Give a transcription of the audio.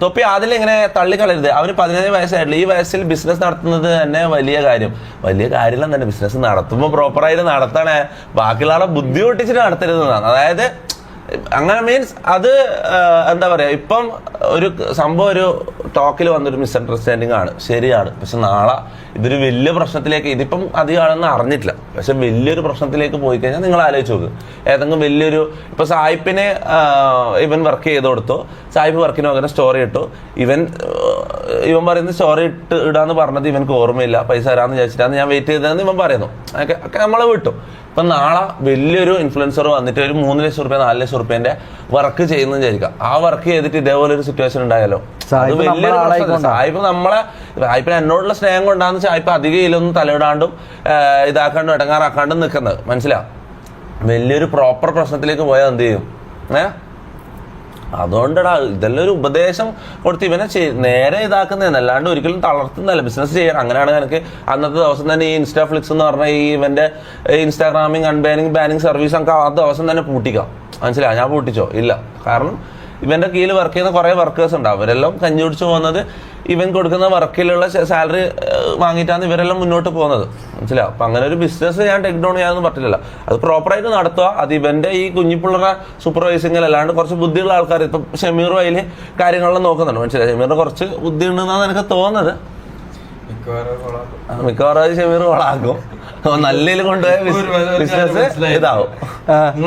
തൊപ്പി അതിൽ ഇങ്ങനെ തള്ളിക്കളരുത്. അവന് 17 വയസ്സായിട്ടുള്ളൂ. ഈ വയസ്സിൽ ബിസിനസ് നടത്തുന്നത് തന്നെ വലിയ കാര്യമില്ല തന്നെ. ബിസിനസ് നടത്തുമ്പോൾ പ്രോപ്പറായിട്ട് നടത്തണേ, ബാക്കിയുള്ള ആളെ ബുദ്ധി പൊട്ടിച്ചിട്ട് നടത്തരുതെന്നാണ്. അതായത് അങ്ങനെ മീൻസ് അത് എന്താ പറയാ, ഇപ്പം ഒരു സംഭവം ഒരു ടോക്കിൽ വന്നൊരു മിസ്അണ്ടർസ്റ്റാൻഡിങ് ആണ്, ശരിയാണ്. പക്ഷെ നാളെ ഇതൊരു വലിയ പ്രശ്നത്തിലേക്ക്, ഇതിപ്പം അധികം ആളെന്ന് അറിഞ്ഞിട്ടില്ല, പക്ഷെ വലിയൊരു പ്രശ്നത്തിലേക്ക് പോയി കഴിഞ്ഞാൽ നിങ്ങൾ ആലോചിച്ച് നോക്ക്. ഏതെങ്കിലും വലിയൊരു ഇപ്പൊ സായിപ്പിനെ ഇവൻ വർക്ക് ചെയ്ത് കൊടുത്തു, സായിപ്പ് വർക്കിന് പകരം സ്റ്റോറി ഇട്ടു, ഇവൻ പറയുന്ന സ്റ്റോറി ഇടാന്ന് പറഞ്ഞത് ഇവനക്ക് ഓർമ്മയില്ല, പൈസ തരാന്ന് വിചാരിച്ചിട്ടാണ് ഞാൻ വെയിറ്റ് ചെയ്തതെന്ന് ഇവൻ പറയുന്നു. ഒക്കെ നമ്മളെ വിട്ടു. ഇപ്പൊ നാളെ വലിയൊരു ഇൻഫ്ലുവൻസർ വന്നിട്ട് ഒരു 3 ലക്ഷം റുപ്യ 4 ലക്ഷം റുപ്യന്റെ വർക്ക് ചെയ്യുന്ന വിചാരിക്കാം. ആ വർക്ക് ചെയ്തിട്ട് ഇതേപോലെ ഒരു സിറ്റുവേഷൻ ഉണ്ടായാലോ, അത് വലിയൊരു സായിപ്പിന് എന്നോടുള്ള സ്നേഹം കൊണ്ടാന്ന് സായിപ്പ് അധികം ഇതിലൊന്നും തലയിടാണ്ടും ഇതാക്കാണ്ടും ഇടങ്ങാറാക്കാണ്ടും നിൽക്കുന്നത്, മനസ്സിലാവും. വലിയൊരു പ്രോപ്പർ പ്രശ്നത്തിലേക്ക് പോയാൽ എന്ത് ചെയ്യും? അതുകൊണ്ടടാ ഇതെല്ലാം ഒരു ഉപദേശം കൊടുത്ത് ഇവനെ നേരെ ഇതാക്കുന്നതാണ്, അല്ലാണ്ട് ഒരിക്കലും തളർത്തുന്നതല്ല. ബിസിനസ് ചെയ്യാൻ അങ്ങനെയാണെങ്കിൽ എനിക്ക് അന്നത്തെ ദിവസം തന്നെ ഈ ഇൻസ്റ്റാഫ്ലിക്സ് എന്ന് പറഞ്ഞ ഈ ഇവന്റെ ഇൻസ്റ്റാഗ്രാമിങ് ബാനിങ് സർവീസ് നമുക്ക് ആ ദിവസം തന്നെ പൂട്ടിക്കാം. മനസ്സിലായി? ഞാൻ പൂട്ടിച്ചോ? ഇല്ല. കാരണം ഇവന്റെ കീഴിൽ വർക്ക് ചെയ്യുന്ന കുറെ വർക്കേഴ്സ് ഉണ്ടാവും, അവരെല്ലാം കഞ്ഞി കുടിച്ചു പോകുന്നത് ഇവൻ കൊടുക്കുന്ന വർക്കിലുള്ള സാലറി വാങ്ങിയിട്ടാണ് ഇവരെല്ലാം മുന്നോട്ട് പോകുന്നത്, മനസ്സിലാവും. അപ്പൊ അങ്ങനെ ഒരു ബിസിനസ് ഞാൻ ടേക്ക് ഡൗൺ ചെയ്യാനൊന്നും പറ്റില്ല. അത് പ്രോപ്പറായിട്ട് നടത്തുക. അത് ഇവന്റെ ഈ കുഞ്ഞിപ്പിള്ളേരുടെ സൂപ്പർവൈസിംഗിൽ അല്ലാണ്ട് കുറച്ച് ബുദ്ധിയുള്ള ആൾക്കാർ, ഇപ്പം ഷമീറും അതിൽ കാര്യങ്ങളെല്ലാം നോക്കുന്നുണ്ട്, മനസ്സിലായി. ഷമീറിന് കുറച്ച് ബുദ്ധി ഉണ്ടെന്നാണ് എനിക്ക് തോന്നുന്നത്. മിക്കവാറും ഷമീർ വളാക്കും. നല്ലതിൽ കൊണ്ടുപോയ ബിസിനസ് ഇതാവും.